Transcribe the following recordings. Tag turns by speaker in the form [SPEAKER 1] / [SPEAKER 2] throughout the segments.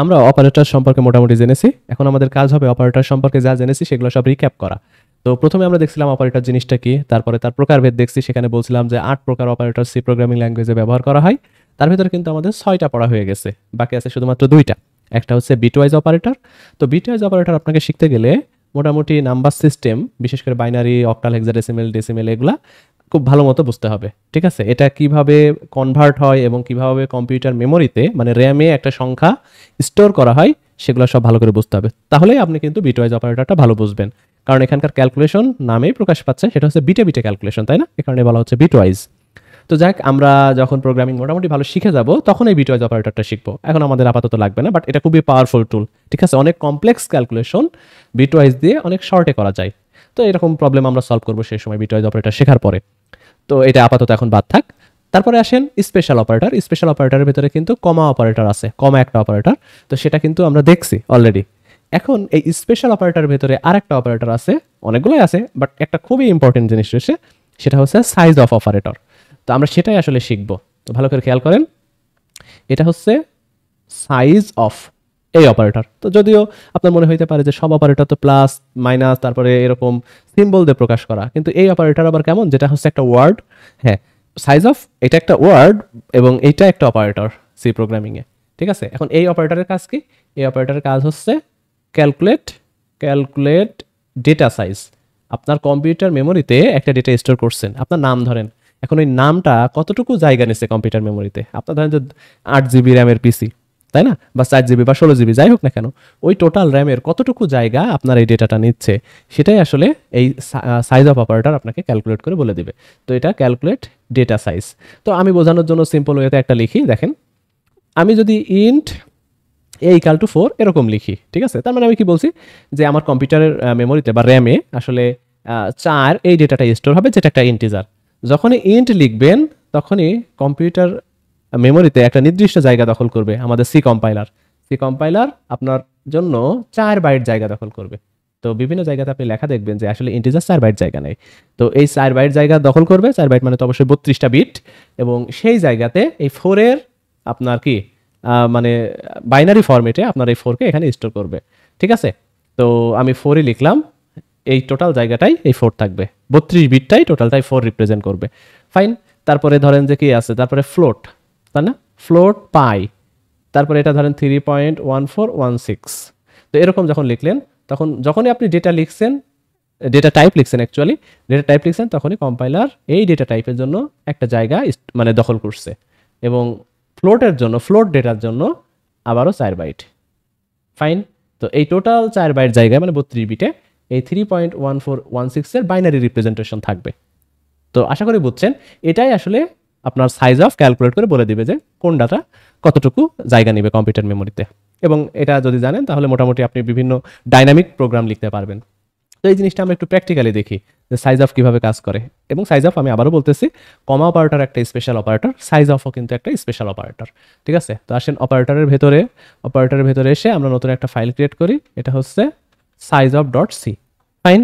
[SPEAKER 1] আমরা অপারেটর সম্পর্কে মোটামুটি জেনেছি। এখন আমাদের কাজ হবে অপারেটর সম্পর্কে যা জেনেছি সেগুলো সব রিক্যাপ করা। তো প্রথমে আমরা দেখছিলাম অপারেটর জিনিসটা কি, তারপরে তার প্রকারভেদ দেখছি, সেখানে বলছিলাম যে 8 প্রকার অপারেটর সি প্রোগ্রামিং ল্যাঙ্গুয়েজে ব্যবহার করা হয়। তার ভিতরে কিন্তু আমাদের 6টা পড়া হয়ে গেছে, বাকি আছে শুধুমাত্র 2টা। একটা হচ্ছে বিটওয়াইজ অপারেটর। তো বিটওয়াইজ অপারেটর আপনাকে শিখতে গেলে মোটামুটি নাম্বার সিস্টেম, বিশেষ করে বাইনারি, অক্টাল, হেক্সাডেসিমেল, ডেসিমেল, এগুলা খুব ভালো মতো বুঝতে হবে। ঠিক আছে, এটা কিভাবে কনভার্ট হয় এবং কিভাবে কম্পিউটার মেমোরিতে মানে র্যামে একটা সংখ্যা স্টোর করা হয় সেগুলো সব ভালো করে বুঝতে হবে, তাহলেই আপনি কিন্তু বিটওয়াইজ অপারেটরটা ভালো বুঝবেন। কারণ এখানকার ক্যালকুলেশন নামেই প্রকাশ পাচ্ছে, সেটা হচ্ছে বিটে বিটে ক্যালকুলেশন, তাই না? এ কারণে বলা হচ্ছে বিটওয়াইজ। তো যাক, আমরা যখন প্রোগ্রামিং মোটামুটি ভালো শিখে যাব তখন এই বিটওয়াইজ অপারেটরটা শিখবো, এখন আমাদের আপাতত লাগবে না, বাট এটা খুবই পাওয়ারফুল টুল। ঠিক আছে, অনেক কমপ্লেক্স ক্যালকুলেশন বিটওয়াইজ দিয়ে অনেক শর্টে করা যায়। তো এরকম প্রবলেম আমরা সলভ করবো সেই সময় বিটওয়াইজ অপারেটর শেখার পরে। তো এটা আপাতত এখন বাদ থাক। তারপরে আসেন স্পেশাল অপারেটর। স্পেশাল অপারেটরের ভিতরে কিন্তু কমা অপারেটর আছে, কমা একটা অপারেটর। তো সেটা কিন্তু আমরা দেখছি অলরেডি। এখন এই স্পেশাল অপারেটরের ভিতরে আরেকটা অপারেটর আছে, অনেকগুলোই আছে, বাট একটা খুবই ইম্পর্টেন্ট জিনিস রয়েছে, সেটা হচ্ছে সাইজ অফ অপারেটর। তো আমরা সেটাই আসলে শিখবো। তো ভালো করে খেয়াল করেন, এটা হচ্ছে সাইজ অফ এই অপারেটর। তো যদিও আপনার মনে হইতে পারে যে সব অপারেটর তো প্লাস মাইনাস তারপরে এরকম সিম্বল দিয়ে প্রকাশ করা, কিন্তু এই অপারেটর আবার কেমন, যেটা হচ্ছে একটা ওয়ার্ড। হ্যাঁ, সাইজ অফ এটা একটা ওয়ার্ড এবং এইটা একটা অপারেটর সি প্রোগ্রামিংয়ে। ঠিক আছে, এখন এই অপারেটরের কাজ কি? এই অপারেটরের কাজ হচ্ছে ক্যালকুলেট ক্যালকুলেট ডেটা সাইজ। আপনার কম্পিউটার মেমোরিতে একটা ডেটা স্টোর করছেন, আপনার নাম ধরেন। এখন ওই নামটা কতটুকু জায়গা নিচ্ছে কম্পিউটার মেমোরিতে? আপনার ধরেন যে 8 জিবি র্যামের পিসি, তাই না? বা 4 জিবি বা 16 জিবি, যাই হোক না কেন, ওই টোটাল র্যামের কতটুকু জায়গা আপনার এই ডেটাটা নিচ্ছে, সেটাই আসলে এই সাইজ অফ অপারেটর আপনাকে ক্যালকুলেট করে বলে দিবে। তো এটা ক্যালকুলেট ডেটা সাইজ। তো আমি বোঝানোর জন্য সিম্পল ওয়েতে একটা লিখি, দেখেন। আমি যদি ইন্ট a=4 এরকম লিখি, ঠিক আছে, তার মানে আমি কি বলছি যে আমার কম্পিউটারের মেমোরিতে বা র্যামে আসলে 4 এই ডেটাটা স্টোর হবে, যেটা একটা ইন্টিজার। যখনই ইন্ট লিখবেন তখনই কম্পিউটার মেমোরিতে একটা নির্দিষ্ট জায়গা দখল করবে আমাদের সি কম্পাইলার। সি কম্পাইলার আপনার জন্য 4 বাইট জায়গা দখল করবে। তো বিভিন্ন জায়গাতে আপনি লেখা দেখবেন যে আসলে ইন্টিজার 4 বাইট জায়গা নেই। তো এই 4 বাইট জায়গা দখল করবে, 4 বাইট মানে তো অবশ্যই 32টা বিট, এবং সেই জায়গাতে এই 4-এর আপনার কি মানে বাইনারি ফরম্যাটে আপনার এই 4কে এখানে স্টোর করবে। ঠিক আছে, তো আমি 4ই লিখলাম, এই টোটাল জায়গাটাই এই 4 থাকবে, 32 বিটটাই টোটালটাই 4 রিপ্রেজেন্ট করবে। ফাইন। তারপরে ধরেন যে কি আছে, তারপরে ফ্লোট, তাই না? ফ্লোট পাই, তারপরে এটা ধরেন 3.1416। তো এরকম যখন লিখলেন, তখন যখনই আপনি ডেটা লিখছেন, ডেটা টাইপ লিখছেন, অ্যাকচুয়ালি ডেটা টাইপ লিখছেন, তখনই কম্পাইলার এই ডেটা টাইপের জন্য একটা জায়গা মানে দখল করছে, এবং ফ্লোটের জন্য, ফ্লোট ডেটার জন্য আবারও 4 বাইট। ফাইন। তো এই টোটাল 4 বাইট জায়গায় মানে 32 বিটে এই 3.1416-এর বাইনারি রিপ্রেজেন্টেশন থাকবে। তো আশা করি বুঝছেন, এটাই আসলে আপনার সাইজ অফ ক্যালকুলেট করে বলে দিবে যে কোন ডাটা কতটুকু জায়গা নেবে কম্পিউটার মেমোরিতে। এবং এটা যদি জানেন তাহলে মোটামুটি আপনি বিভিন্ন ডাইনামিক প্রোগ্রাম লিখতে পারবেন। তো এই জিনিসটা আমরা একটু প্র্যাকটিক্যালি দেখি যে সাইজ অফ কিভাবে কাজ করে। এবং সাইজ অফ, আমি আবারও বলতেছি, কমা অপারেটর একটা স্পেশাল অপারেটর, সাইজ অফও কিন্তু একটা স্পেশাল অপারেটর। ঠিক আছে, তো আসেন অপারেটরের ভেতরে এসে আমরা নতুন একটা ফাইল ক্রিয়েট করি, এটা হচ্ছে size of dot C. Fine.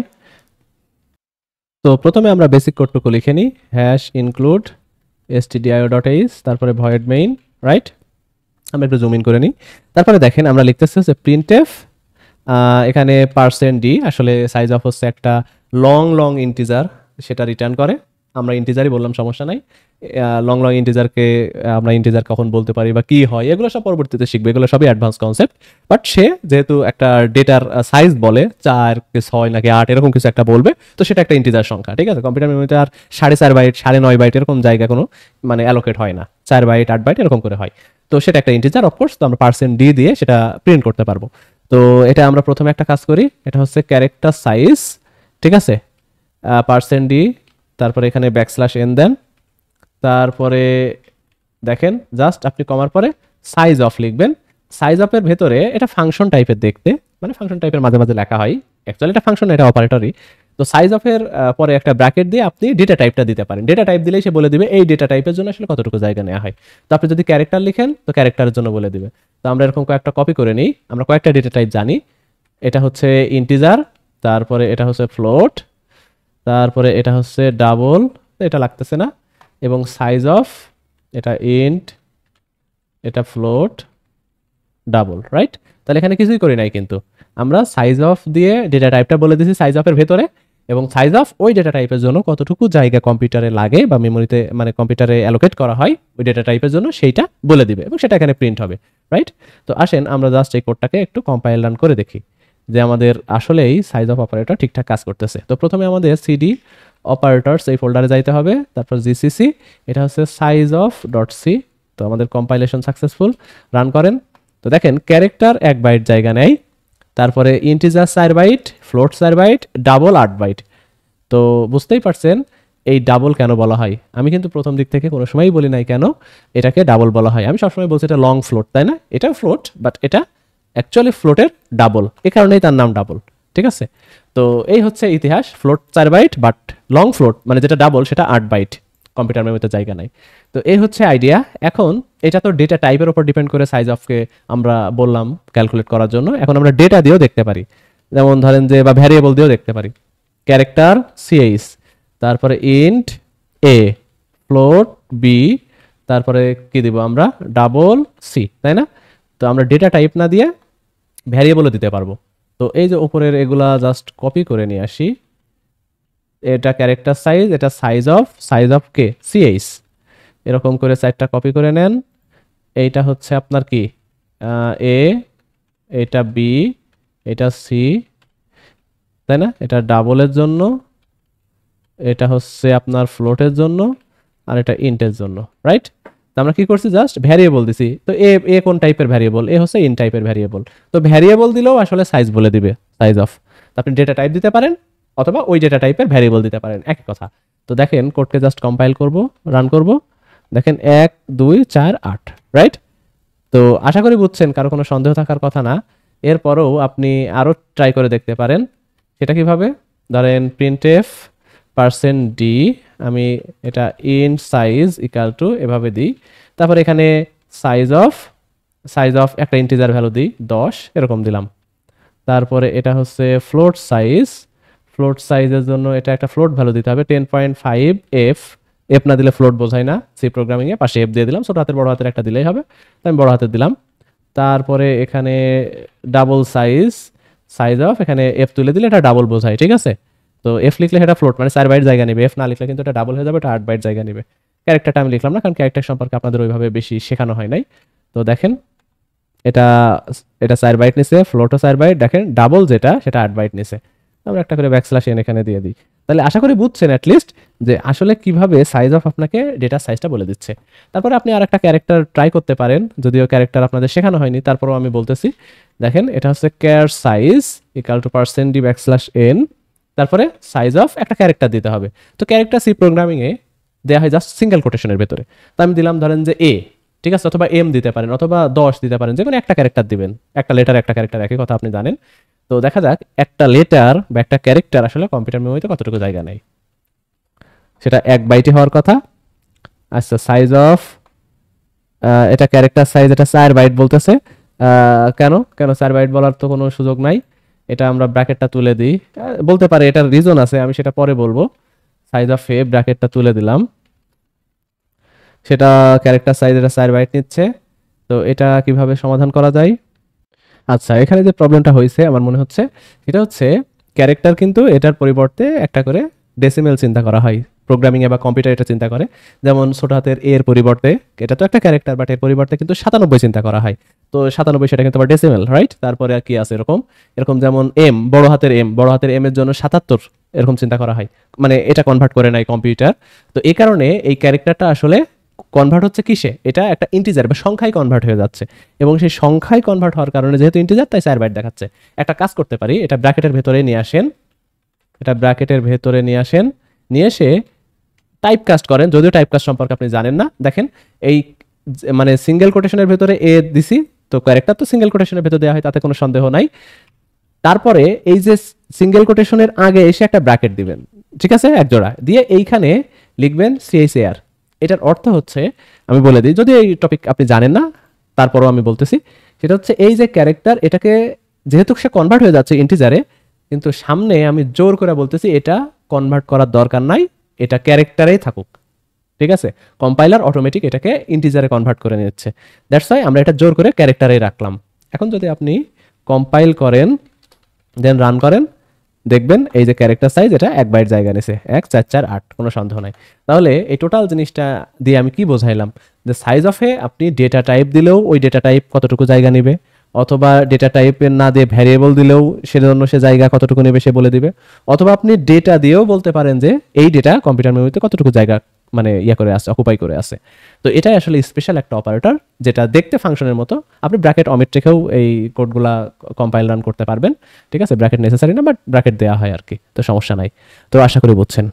[SPEAKER 1] তো প্রথমে আমরা বেসিক কোডটুকু লিখে নিই, হ্যাশ ইনক্লুড stdio.h, তারপরে ভয়েড মেইন, রাইট? আমরা একটু জুম ইন করে নিই। তারপরে দেখেন আমরা লিখতেছি হচ্ছে প্রিন্টএফ, এখানে %d, আসলে সাইজ অফ হচ্ছে একটা লং ইন্টিজার, সেটা রিটার্ন করে। আমরা ইন্টিজারই বললাম, সমস্যা নাই। লং ইন্টিজারকে আমরা ইন্টিজার কখন বলতে পারি বা কি হয়, এগুলো সব পরবর্তীতে শিখবে, এগুলো সবই অ্যাডভান্স কনসেপ্ট। বাট সে যেহেতু একটা ডেটার সাইজ বলে 4 কি 6 নাকি 8 এরকম কিছু একটা বলবে, তো সেটা একটা ইন্টিজার সংখ্যা। ঠিক আছে, কম্পিউটার মেমোরিতে আর 4.5 বাইট 9.5 বাইট এরকম জায়গা কোনো মানে অ্যালোকেট হয় না, 4 বাইট 8 বাইট এরকম করে হয়। তো সেটা একটা ইন্টিজার, অফকোর্স। তো আমরা %d দিয়ে সেটা প্রিন্ট করতে পারবো। তো এটা আমরা প্রথমে একটা কাজ করি, এটা হচ্ছে ক্যারেক্টার সাইজ। ঠিক আছে, %d, তারপরে এখানে \n দেন, তারপরে দেখেন জাস্ট আপনি কমার পরে সাইজ অফ লিখবেন। সাইজ অফের ভেতরে এটা ফাংশন টাইপের দেখতে, মানে ফাংশন টাইপের মাঝে মাঝে লেখা হয়, অ্যাকচুয়ালি এটা ফাংশন, এটা অপারেটরই। তো সাইজ অফের পরে একটা ব্র্যাকেট দিয়ে আপনি ডেটা টাইপটা দিতে পারেন। ডেটা টাইপ দিলেই সে বলে দিবে এই ডেটা টাইপের জন্য আসলে কতটুকু জায়গা নেওয়া হয়। তো আপনি যদি ক্যারেক্টার লিখেন তো ক্যারেক্টারের জন্য বলে দিবে। তো আমরা এরকম কয়েকটা কপি করে নিই, আমরা কয়েকটা ডেটা টাইপ জানি। এটা হচ্ছে ইন্টিজার, তারপরে এটা হচ্ছে ফ্লোট, তারপরে এটা হচ্ছে ডাবল, এটা লাগতেছে না, এবং সাইজ অফ, এটা ইন্ট, এটা ফ্লোট, ডাবল, রাইট? তাহলে এখানে কিছুই করি নাই, কিন্তু আমরা সাইজ অফ দিয়ে ডেটা টাইপটা বলে দিয়েছি সাইজ অফের ভেতরে, এবং সাইজ অফ ওই ডেটা টাইপের জন্য কতটুকু জায়গা কম্পিউটারে লাগে বা মেমোরিতে মানে কম্পিউটারে অ্যালোকেট করা হয় ওই ডেটা টাইপের জন্য সেইটা বলে দিবে, এবং সেটা এখানে প্রিন্ট হবে, রাইট? তো আসেন আমরা জাস্ট এই কোডটাকে একটু কম্পাইল রান করে দেখি যে আমাদের আসলেই সাইজ অফ অপারেটর ঠিকঠাক কাজ করতেছে। তো প্রথমে আমাদের সিডি অপারেটরস এই ফোল্ডারে যাইতে হবে, তারপর জিসিসি, এটা হচ্ছে সাইজ অফ ডট সি। তো আমাদের কম্পাইলেশন সাকসেসফুল, রান করেন। তো দেখেন ক্যারেক্টার 1 বাইট জায়গা নেয়, তারপরে integer 4 byte, float 4 byte, double 8 byte. তো বুঝতেই পারছেন এই ডাবল কেন বলা হয়। আমি কিন্তু প্রথম দিক থেকে কোনো সময়ই বলি নাই কেন এটাকে ডাবল বলা হয়, আমি সবসময় বলছি এটা লং ফ্লোট, তাই না? এটা ফ্লোট, বাট এটা অ্যাকচুয়ালি ফ্লোটের ডাবল, এ কারণেই তার নাম ডাবল, ঠিক আছে? তো এই হচ্ছে ইতিহাস, float 4 byte but long float মানে যেটা ডাবল সেটা 8 বাইট, কম্পিউটার মেমোরিতে জায়গা নাই। তো এই হচ্ছে আইডিয়া। এখন এটা তো ডেটা টাইপের উপর ডিপেন্ড করে সাইজ অফকে আমরা বললাম ক্যালকুলেট করার জন্য, এখন আমরা ডেটা দিয়েও দেখতে পারি, যেমন ধরেন যে বা ভ্যারিয়েবল দিয়েও দেখতে পারি। ক্যারেক্টার সিএইচ, তারপরে ইন্ট এ, ফ্লোট বি, তারপরে কি দিব আমরা ডাবল সি, তাই না? তো আমরা ডেটা টাইপ না দিয়ে ভ্যারিয়েবলও দিতে পারবো। তো এই যে উপরের এগুলা জাস্ট কপি করে নিয়ে আসি, এটা ক্যারেক্টার সাইজ, এটা সাইজ অফ কে সিএইচ, এরকম করে সাইডটা কপি করে নেন। এইটা হচ্ছে আপনার কি এ, এটা বি, এটা সি, তাই না? এটা ডাবলের জন্য, এটা হচ্ছে আপনার ফ্লোটের জন্য, আর এটা ইন্টের জন্য, রাইট? তো আমরা কি করছি জাস্ট ভ্যারিয়েবল দিছি। তো এ কোন টাইপের ভ্যারিয়েবল? এ হচ্ছে ইন টাইপের ভ্যারিয়েবল। তো ভ্যারিয়েবল দিলেও আসলে সাইজ বলে দিবে, সাইজ অফ। আপনি ডেটা টাইপ দিতে পারেন অথবা ওই ডেটা টাইপের ভ্যারিয়েবল দিতে পারেন, একই কথা। তো দেখেন কোডকে জাস্ট কম্পাইল করব, রান করব, দেখেন 1 2 4 8, রাইট? তো আশা করি বুঝছেন, কারো কোনো সন্দেহ থাকার কথা না। এরপরেও আপনি আরও ট্রাই করে দেখতে পারেন। সেটা কিভাবে? ধরেন প্রিন্টএফ %d, আমি এটা ইন্ট সাইজ ইকাল টু এভাবে দিই, তারপর এখানে সাইজ অফ একটা ইন্টিজার ভ্যালু দিই 10, এরকম দিলাম। তারপরে এটা হচ্ছে ফ্লোট সাইজের জন্য এটা একটা ফ্লোট ভ্যালু দিতে হবে 10.5 এফ না দিলে ফ্লোট বোঝায় না সি প্রোগ্রামিং এ, পাশে এফ দিয়ে দিলাম, ছোট হাতের বড় হাতের একটা দিলেই হবে, তাই আমি বড় হাতের দিলাম। তারপরে এখানে ডাবল সাইজ অফ, এখানে এফ তুলে দিলে এটা ডাবল বোঝায়, ঠিক আছে? তো এফ লিখলে এটা ফ্লোট মানে 4 বাইট জায়গা নেবে, এফ না লিখলে কিন্তু এটা ডাবল হয়ে যাবে, এটা 8 বাইট জায়গা নেবে। ক্যারেক্টারটা আমি লিখলাম না, কারণ ক্যারেক্টার সম্পর্কে আপনাদের ওইভাবে বেশি শেখানো হয় নাই। তো দেখেন এটা এটা 4 বাইট নিছে, ফ্লোটও 4 বাইট, দেখেন ডাবল যেটা সেটা 8 বাইট নিছে। আমরা একটা করে ব্যাকস্ল্যাশ এন এখানে দিয়ে দিই। তাহলে আশা করি বুঝছেন অ্যাটলিস্ট যে আসলে কিভাবে সাইজ অফ আপনাকে ডেটার সাইজটা বলে দিচ্ছে। তারপরে আপনি আর একটা ক্যারেক্টার ট্রাই করতে পারেন, যদিও ক্যারেক্টার আপনাদের শেখানো হয়নি, তারপরেও আমি বলতেছি। দেখেন এটা হচ্ছে car size equal to %d backslash n, তারপরে সাইজ অফ একটা ক্যারেক্টার দিতে হবে। তো ক্যারেক্টার সি প্রোগ্রামিংয়ে দেওয়া হয় জাস্ট সিঙ্গেল কোটেশনের ভেতরে। তো আমি দিলাম ধরেন যে এ, ঠিক আছে, অথবা এম দিতে পারেন, অথবা 10 দিতে পারেন, যে কোনো একটা ক্যারেক্টার দিবেন, একটা লেটার একটা ক্যারেক্টার, একই কথা আপনি জানেন। তো দেখা যাক একটা লেটার বা একটা ক্যারেক্টার আসলে কম্পিউটার মেমোরিতে কতটুকু জায়গা নেয়। সেটা 1 বাইটে হওয়ার কথা। আচ্ছা সাইজ অফ, এটা ক্যারেক্টার সাইজ, এটা 4 বাইট বলতেছে। কেন 4 বাইট বলার তো কোনো সুযোগ নাই, এটা আমরা ব্র্যাকেটটা তুলে দিই। বলতে পারে এটার রিজন আছে, আমি সেটা পরে বলবো। সাইজ অফ এ ব্র্যাকেটটা তুলে দিলাম, সেটা ক্যারেক্টার সাইজ এটা 4 বাইট নিচ্ছে। তো এটা কিভাবে সমাধান করা যায়? আচ্ছা এখানে যে প্রবলেমটা হয়েছে আমার মনে হচ্ছে এটা হচ্ছে ক্যারেক্টার কিন্তু এটার পরিবর্তে একটা করে ডেসিমেল চিন্তা করা হয় প্রোগ্রামিং এ বা কম্পিউটার এটা চিন্তা করে। যেমন ছোট হাতের এর পরিবর্তে, এটা তো একটা ক্যারেক্টার বাট এর পরিবর্তে কিন্তু 97 চিন্তা করা হয়। তো 97 সেটা কিন্তু আবার ডেসিমেল, রাইট? তারপরে আর কি আছে এরকম যেমন এম, বড় হাতের এম এর জন্য 77 এরকম চিন্তা করা হয়, মানে এটা কনভার্ট করে নাই কম্পিউটার। তো এই কারণে এই ক্যারেক্টারটা আসলে কনভার্ট হচ্ছে কিসে? এটা একটা ইন্টিজার বা সংখ্যায় কনভার্ট হয়ে যাচ্ছে, এবং সেই সংখ্যায় কনভার্ট হওয়ার কারণে যেহেতু ইন্টিজার তাই 4 বাইট দেখাচ্ছে। একটা কাজ করতে পারি, এটা ব্র্যাকেটের ভেতরে নিয়ে আসেন, নিয়ে এসে টাইপ কাস্ট করেন, যদিও টাইপ কাস্ট সম্পর্কে আপনি জানেন না। দেখেন এই মানে সিঙ্গেল কোটেশনের ভেতরে এ দিছি, তো ক্যারেক্টার তো সিঙ্গেল কোটেশনের ভেতরে দেওয়া হয়, তাতে কোনো সন্দেহ নাই। তারপরে এই যে সিঙ্গেল কোটেশনের আগে এসে একটা ব্র্যাকেট দিবেন, ঠিক আছে, এক জোড়া দিয়ে এইখানে লিখবেন CHAR। এটার অর্থ হচ্ছে, আমি বলে দিই যদি এই টপিক আপনি জানেন না, তারপরও আমি বলতেছি, সেটা হচ্ছে এই যে ক্যারেক্টার, এটাকে যেহেতু সে কনভার্ট হয়ে যাচ্ছে ইন্টিজারে, কিন্তু সামনে আমি জোর করে বলতেছি এটা কনভার্ট করার দরকার নাই, এটা ক্যারেক্টারেই থাকুক, ঠিক আছে? কম্পাইলার অটোমেটিক এটাকে ইন্টিজারে কনভার্ট করে নিচ্ছে, দ্যাটস ওয়াই আমরা এটা জোর করে ক্যারেক্টারেই রাখলাম। এখন যদি আপনি কম্পাইল করেন দেন রান করেন, দেখবেন এই যে ক্যারেক্টার সাইজ এটা 1 বাইট জায়গা নিছে, 1448, কোনো সন্দেহ নাই। তাহলে এই টোটাল জিনিসটা দিয়ে আমি কি বোঝাইলাম, যে সাইজ অফ এ আপনি ডেটা টাইপ দিলেও ওই ডেটা টাইপ কতটুকু জায়গা নেবে, অথবা ডেটা টাইপের না দিয়ে ভ্যারিয়েবল দিলেও সেজন্য সে জায়গা কতটুকু নেবে সে বলে দিবে, অথবা আপনি ডেটা দিয়েও বলতে পারেন যে এই ডেটা কম্পিউটার মেমোরিতে কতটুকু জায়গা মানে ইয়া করে আছে, অকুপাই করে আছে। তো এটাই আসলে স্পেশাল একটা অপারেটর, যেটা দেখতে ফাংশনের মতো। আপনি ব্র্যাকেট অমিট রেখেও এই কোডগুলা কম্পাইল রান করতে পারবেন, ঠিক আছে? ব্র্যাকেট নেসেসারি না, বাট ব্র্যাকেট দেওয়া হয় আর কি, তো সমস্যা নাই। তো আশা করি বুঝছেন।